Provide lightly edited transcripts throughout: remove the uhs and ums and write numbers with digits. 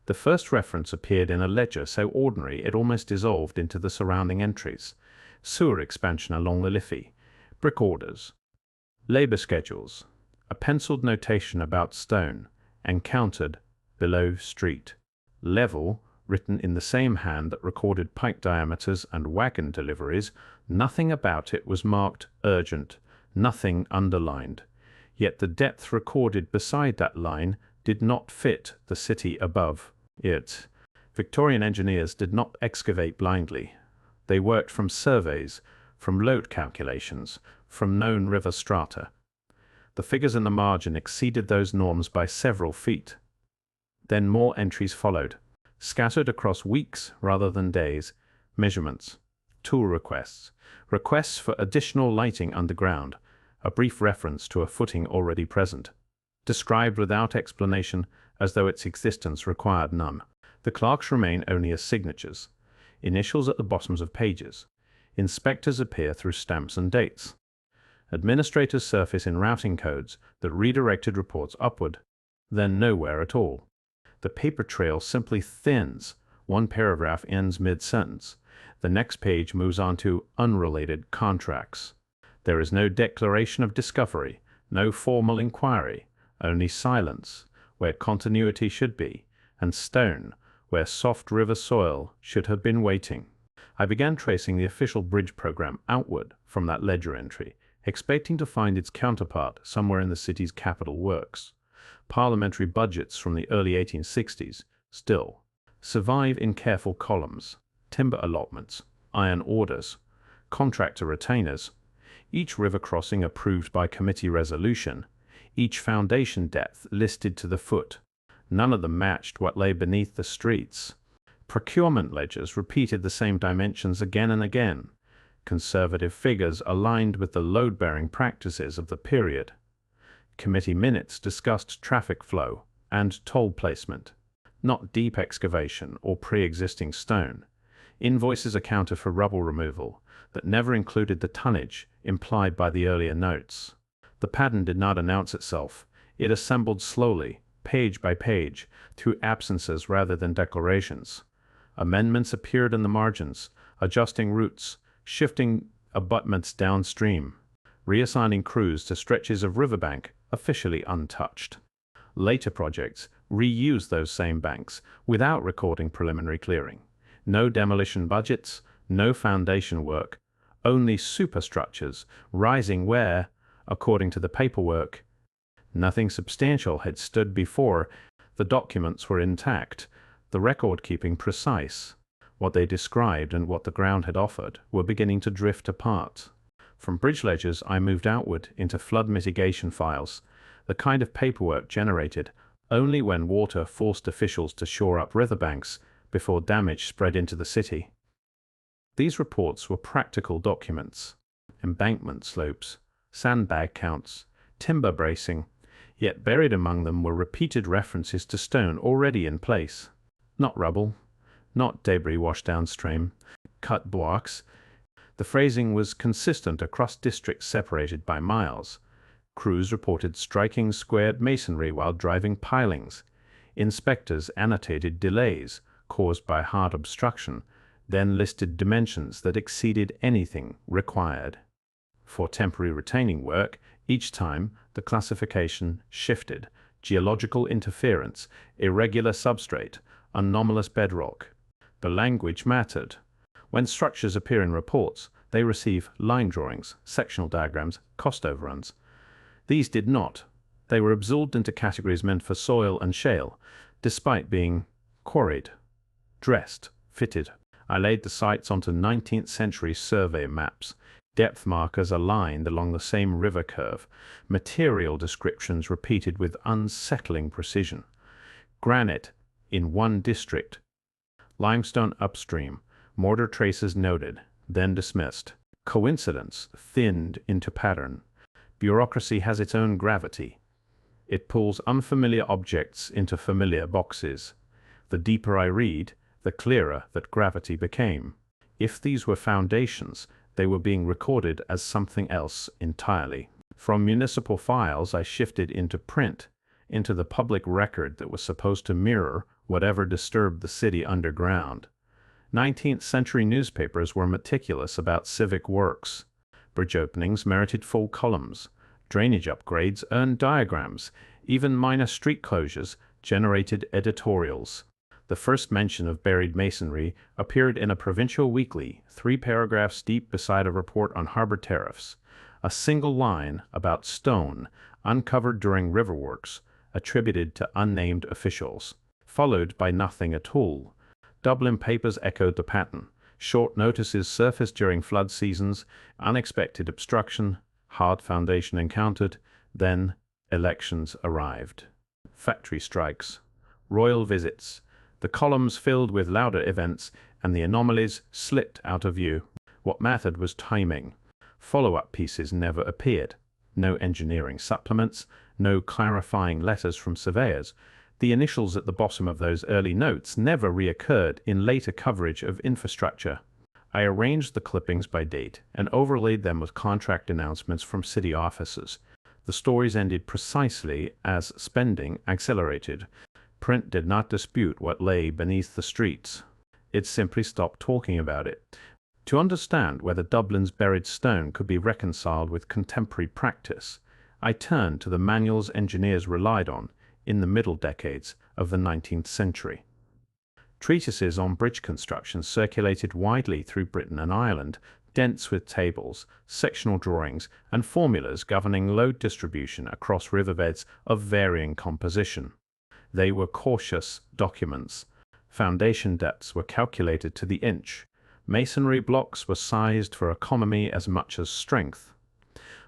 The first reference appeared in a ledger so ordinary it almost dissolved into the surrounding entries. Sewer expansion along the Liffey, brick orders, labor schedules, a penciled notation about stone, encountered, below street, level, written in the same hand that recorded pipe diameters and wagon deliveries. Nothing about it was marked urgent, nothing underlined. Yet the depth recorded beside that line did not fit the city above it. Victorian engineers did not excavate blindly. They worked from surveys, from load calculations, from known river strata. The figures in the margin exceeded those norms by several feet. Then more entries followed, scattered across weeks rather than days. Measurements, tool requests, requests for additional lighting underground, a brief reference to a footing already present, described without explanation as though its existence required none. The clerks remain only as signatures, initials at the bottoms of pages. Inspectors appear through stamps and dates. Administrators surface in routing codes that redirected reports upward, then nowhere at all. The paper trail simply thins. One paragraph ends mid-sentence. The next page moves on to unrelated contracts. There is no declaration of discovery, no formal inquiry, only silence, where continuity should be, and stone, where soft river soil should have been waiting. I began tracing the official bridge program outward from that ledger entry, expecting to find its counterpart somewhere in the city's capital works. Parliamentary budgets from the early 1860s still survive in careful columns, timber allotments, iron orders, contractor retainers, each river crossing approved by committee resolution, each foundation depth listed to the foot. None of them matched what lay beneath the streets. Procurement ledgers repeated the same dimensions again and again, conservative figures aligned with the load-bearing practices of the period. Committee minutes discussed traffic flow and toll placement, not deep excavation or pre-existing stone. Invoices accounted for rubble removal that never included the tonnage implied by the earlier notes. The pattern did not announce itself. It assembled slowly, page by page, through absences rather than declarations. Amendments appeared in the margins, adjusting routes, shifting abutments downstream, reassigning crews to stretches of riverbank officially untouched. Later projects reused those same banks without recording preliminary clearing. No demolition budgets, no foundation work, only superstructures rising where, according to the paperwork, nothing substantial had stood before. The documents were intact, the record-keeping precise. What they described and what the ground had offered were beginning to drift apart. From bridge ledgers I moved outward into flood mitigation files, the kind of paperwork generated only when water forced officials to shore up riverbanks before damage spread into the city. These reports were practical documents: embankment slopes, sandbag counts, timber bracing, yet buried among them were repeated references to stone already in place. Not rubble, not debris washed downstream, cut blocks. The phrasing was consistent across districts separated by miles. Crews reported striking squared masonry while driving pilings. Inspectors annotated delays caused by hard obstruction, then listed dimensions that exceeded anything required. For temporary retaining work, each time the classification shifted: geological interference, irregular substrate, anomalous bedrock. The language mattered. When structures appear in reports, they receive line drawings, sectional diagrams, cost overruns. These did not. They were absorbed into categories meant for soil and shale, despite being quarried, dressed, fitted. I laid the sites onto 19th century survey maps, depth markers aligned along the same river curve, material descriptions repeated with unsettling precision. Granite in one district, limestone upstream, mortar traces noted, then dismissed. Coincidence thinned into pattern. Bureaucracy has its own gravity. It pulls unfamiliar objects into familiar boxes. The deeper I read, the clearer that gravity became. If these were foundations, they were being recorded as something else entirely. From municipal files I shifted into print, into the public record that was supposed to mirror whatever disturbed the city underground. 19th century newspapers were meticulous about civic works. Bridge openings merited full columns. Drainage upgrades earned diagrams. Even minor street closures generated editorials. The first mention of buried masonry appeared in a provincial weekly, 3 paragraphs deep beside a report on harbor tariffs. A single line about stone uncovered during river works, attributed to unnamed officials, followed by nothing at all. Dublin papers echoed the pattern. Short notices surfaced during flood seasons, unexpected obstruction, hard foundation encountered, then elections arrived. Factory strikes, royal visits. The columns filled with louder events, and the anomalies slipped out of view. What mattered was timing. Follow-up pieces never appeared. No engineering supplements, no clarifying letters from surveyors. The initials at the bottom of those early notes never reoccurred in later coverage of infrastructure. I arranged the clippings by date and overlaid them with contract announcements from city offices. The stories ended precisely as spending accelerated. Print did not dispute what lay beneath the streets. It simply stopped talking about it. To understand whether Dublin's buried stone could be reconciled with contemporary practice, I turned to the manuals engineers relied on in the middle decades of the 19th century. Treatises on bridge construction circulated widely through Britain and Ireland, dense with tables, sectional drawings, and formulas governing load distribution across riverbeds of varying composition. They were cautious documents. Foundation depths were calculated to the inch. Masonry blocks were sized for economy as much as strength.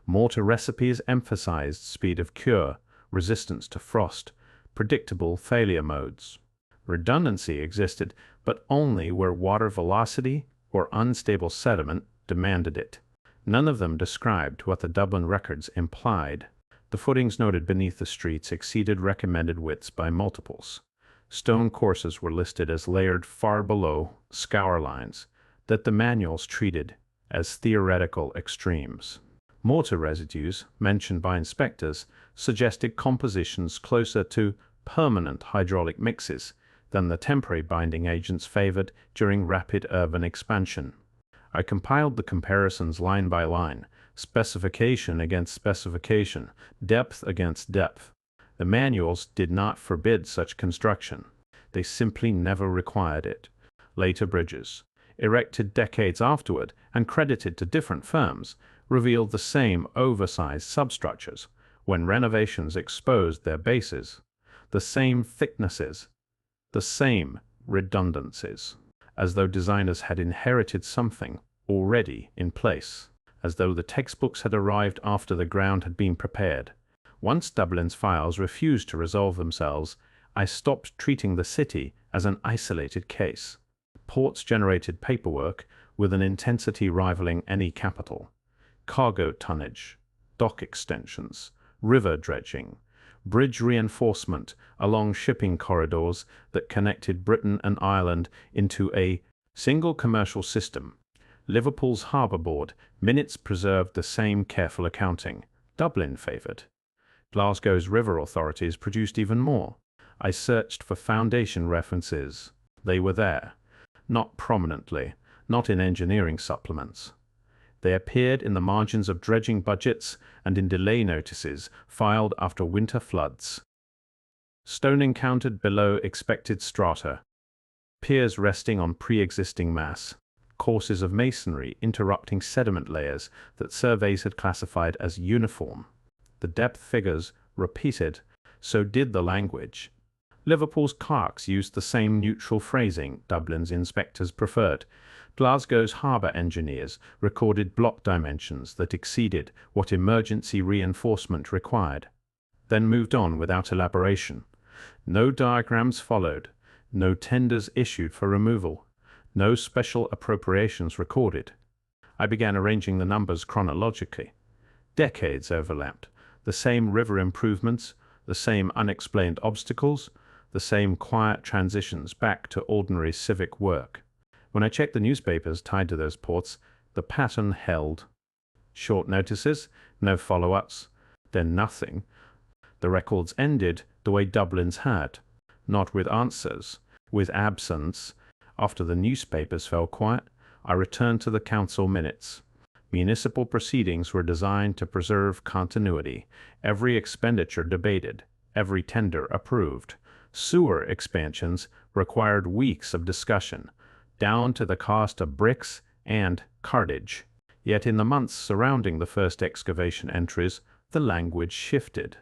Mortar recipes emphasized speed of cure, resistance to frost, predictable failure modes. Redundancy existed, but only where water velocity or unstable sediment demanded it. None of them described what the Dublin records implied. The footings noted beneath the streets exceeded recommended widths by multiples. Stone courses were listed as layered far below scour lines that the manuals treated as theoretical extremes. Mortar residues, mentioned by inspectors, suggested compositions closer to permanent hydraulic mixes than the temporary binding agents favored during rapid urban expansion. I compiled the comparisons line by line, specification against specification, depth against depth. The manuals did not forbid such construction. They simply never required it. Later bridges, erected decades afterward and credited to different firms, revealed the same oversized substructures when renovations exposed their bases, the same thicknesses, the same redundancies, as though designers had inherited something already in place, as though the textbooks had arrived after the ground had been prepared. Once Dublin's files refused to resolve themselves, I stopped treating the city as an isolated case. Ports generated paperwork with an intensity rivaling any capital. Cargo tonnage, dock extensions, river dredging, bridge reinforcement along shipping corridors that connected Britain and Ireland into a single commercial system. Liverpool's Harbour Board minutes preserved the same careful accounting. Dublin favoured. Glasgow's river authorities produced even more. I searched for foundation references. They were there. Not prominently, not in engineering supplements. They appeared in the margins of dredging budgets and in delay notices filed after winter floods. Stone encountered below expected strata. Piers resting on pre-existing mass. Courses of masonry interrupting sediment layers that surveys had classified as uniform. The depth figures repeated, so did the language. Liverpool's clerks used the same neutral phrasing Dublin's inspectors preferred. Glasgow's harbour engineers recorded block dimensions that exceeded what emergency reinforcement required, then moved on without elaboration. No diagrams followed, no tenders issued for removal, no special appropriations recorded. I began arranging the numbers chronologically. Decades overlapped, the same river improvements, the same unexplained obstacles, the same quiet transitions back to ordinary civic work. When I checked the newspapers tied to those ports, the pattern held. Short notices, no follow-ups, then nothing. The records ended the way Dublin's had. not with answers, with absence. After the newspapers fell quiet, I returned to the council minutes. Municipal proceedings were designed to preserve continuity. Every expenditure debated, every tender approved. Sewer expansions required weeks of discussion, down to the cost of bricks and cartage. Yet in the months surrounding the first excavation entries, the language shifted.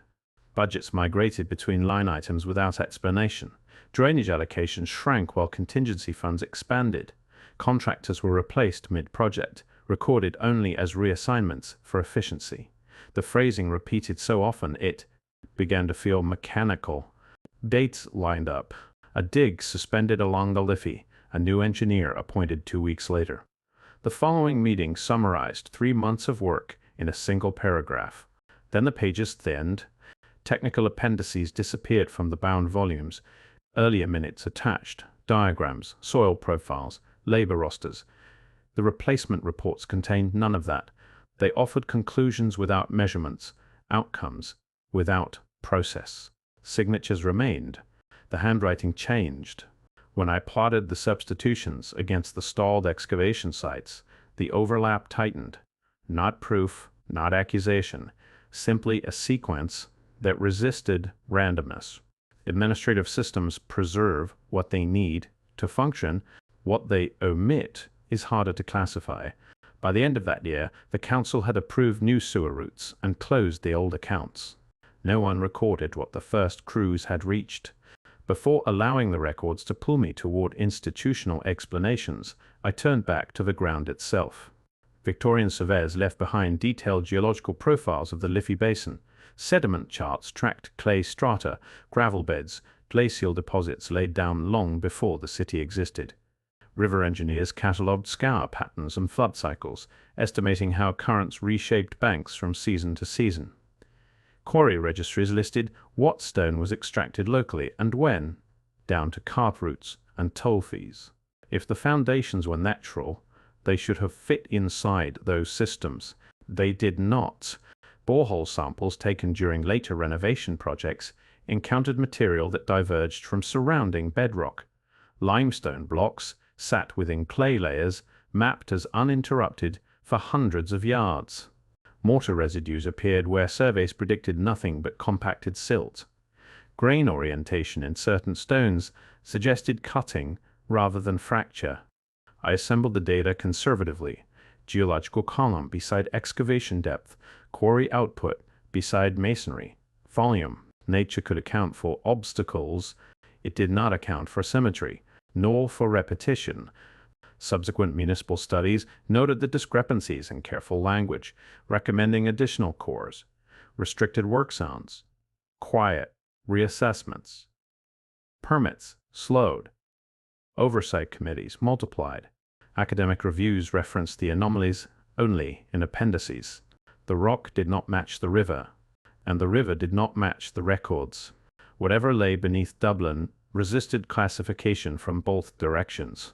Budgets migrated between line items without explanation. Drainage allocations shrank while contingency funds expanded. Contractors were replaced mid-project, recorded only as reassignments for efficiency. The phrasing repeated so often it began to feel mechanical. Dates lined up. A dig suspended along the Liffey, a new engineer appointed 2 weeks later. The following meeting summarized 3 months of work in a single paragraph. Then the pages thinned. Technical appendices disappeared from the bound volumes. Earlier minutes attached diagrams, soil profiles, labor rosters. The replacement reports contained none of that. They offered conclusions without measurements, outcomes without process. Signatures remained. The handwriting changed. When I plotted the substitutions against the stalled excavation sites, the overlap tightened. Not proof, not accusation, simply a sequence that resisted randomness. Administrative systems preserve what they need to function. What they omit is harder to classify. By the end of that year, the council had approved new sewer routes and closed the old accounts. No one recorded what the first crews had reached. Before allowing the records to pull me toward institutional explanations, I turned back to the ground itself. Victorian surveyors left behind detailed geological profiles of the Liffey Basin. Sediment charts tracked clay strata, gravel beds, glacial deposits laid down long before the city existed. River engineers catalogued scour patterns and flood cycles, estimating how currents reshaped banks from season to season. Quarry registries listed what stone was extracted locally and when, down to cart routes and toll fees. If the foundations were natural, they should have fit inside those systems. They did not. Borehole samples taken during later renovation projects encountered material that diverged from surrounding bedrock. Limestone blocks sat within clay layers, mapped as uninterrupted for hundreds of yards. Mortar residues appeared where surveys predicted nothing but compacted silt. Grain orientation in certain stones suggested cutting rather than fracture. I assembled the data conservatively. Geological column beside excavation depth, quarry output beside masonry. Volume. Nature could account for obstacles. It did not account for symmetry, nor for repetition. Subsequent municipal studies noted the discrepancies in careful language, recommending additional cores, restricted work zones, quiet reassessments. Permits slowed. Oversight committees multiplied. Academic reviews referenced the anomalies only in appendices. The rock did not match the river, and the river did not match the records. Whatever lay beneath Dublin resisted classification from both directions.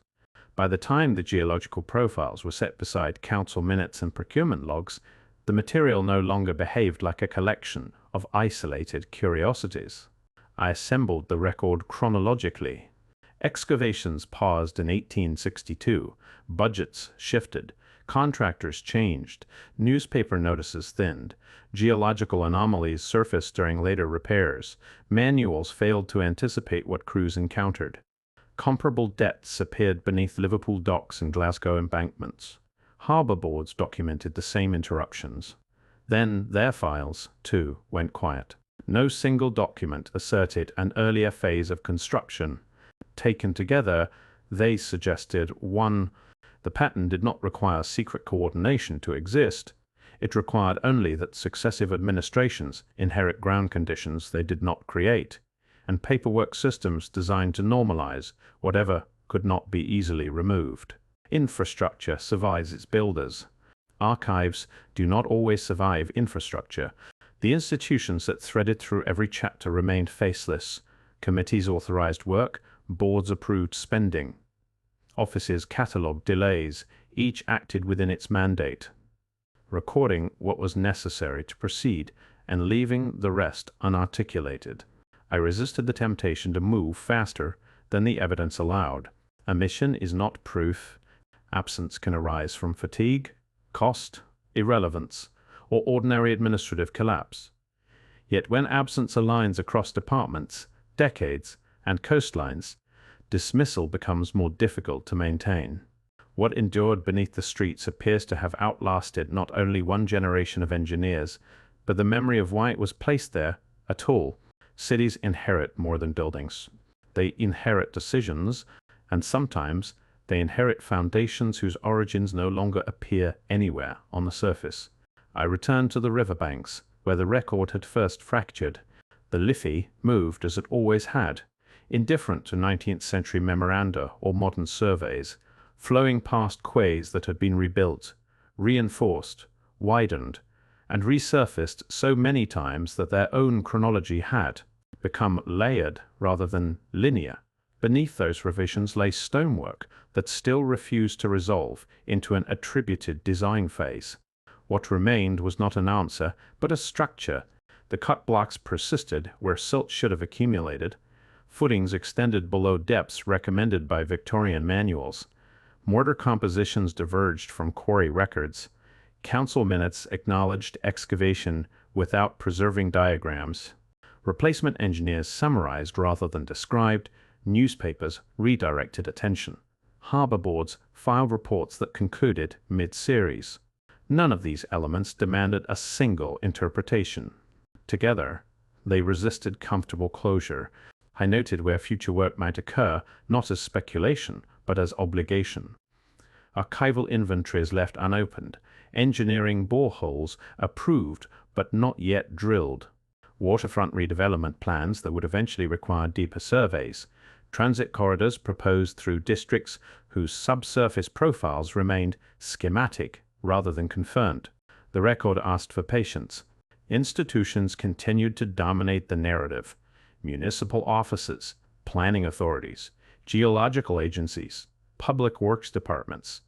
By the time the geological profiles were set beside council minutes and procurement logs, the material no longer behaved like a collection of isolated curiosities. I assembled the record chronologically. Excavations paused in 1862, budgets shifted, contractors changed, newspaper notices thinned, geological anomalies surfaced during later repairs, manuals failed to anticipate what crews encountered. Comparable depths appeared beneath Liverpool docks and Glasgow embankments. Harbour boards documented the same interruptions. Then their files, too, went quiet. No single document asserted an earlier phase of construction. Taken together, they suggested one. The pattern did not require secret coordination to exist. It required only that successive administrations inherit ground conditions they did not create, and paperwork systems designed to normalize whatever could not be easily removed. Infrastructure survives its builders. Archives do not always survive infrastructure. The institutions that threaded through every chapter remained faceless. Committees authorized work, boards approved spending. Offices catalogued delays, each acted within its mandate, recording what was necessary to proceed and leaving the rest unarticulated. I resisted the temptation to move faster than the evidence allowed. Omission is not proof. Absence can arise from fatigue, cost, irrelevance, or ordinary administrative collapse. Yet when absence aligns across departments, decades, and coastlines, dismissal becomes more difficult to maintain. What endured beneath the streets appears to have outlasted not only one generation of engineers, but the memory of why it was placed there at all. Cities inherit more than buildings. They inherit decisions, and sometimes they inherit foundations whose origins no longer appear anywhere on the surface. I returned to the riverbanks, where the record had first fractured. The Liffey moved as it always had, indifferent to 19th century memoranda or modern surveys, flowing past quays that had been rebuilt, reinforced, widened, and resurfaced so many times that their own chronology had become layered rather than linear. Beneath those revisions lay stonework that still refused to resolve into an attributed design phase. What remained was not an answer, but a structure. The cut blocks persisted where silt should have accumulated. Footings extended below depths recommended by Victorian manuals. Mortar compositions diverged from quarry records. Council minutes acknowledged excavation without preserving diagrams. Replacement engineers summarized rather than described. Newspapers redirected attention. Harbor boards filed reports that concluded mid-series. None of these elements demanded a single interpretation. Together, they resisted comfortable closure. I noted where future work might occur, not as speculation, but as obligation. Archival inventories left unopened, engineering boreholes approved but not yet drilled, waterfront redevelopment plans that would eventually require deeper surveys, transit corridors proposed through districts whose subsurface profiles remained schematic rather than confirmed. The record asked for patience. Institutions continued to dominate the narrative. Municipal offices, planning authorities, geological agencies, public works departments.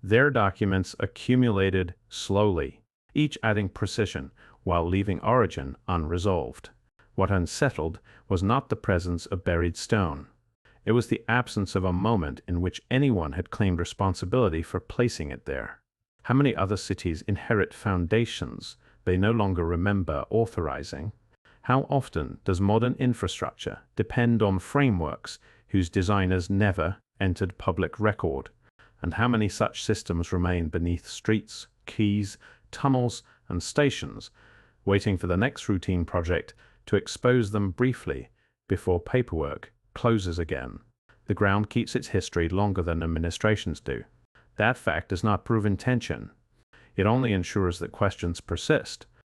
Their documents accumulated slowly, each adding precision while leaving origin unresolved. What unsettled was not the presence of buried stone. It was the absence of a moment in which anyone had claimed responsibility for placing it there. How many other cities inherit foundations they no longer remember authorizing? How often does modern infrastructure depend on frameworks whose designers never entered public record? And how many such systems remain beneath streets, quays, tunnels, and stations, waiting for the next routine project to expose them briefly before paperwork closes again? The ground keeps its history longer than administrations do. That fact does not prove intention. It only ensures that questions persist.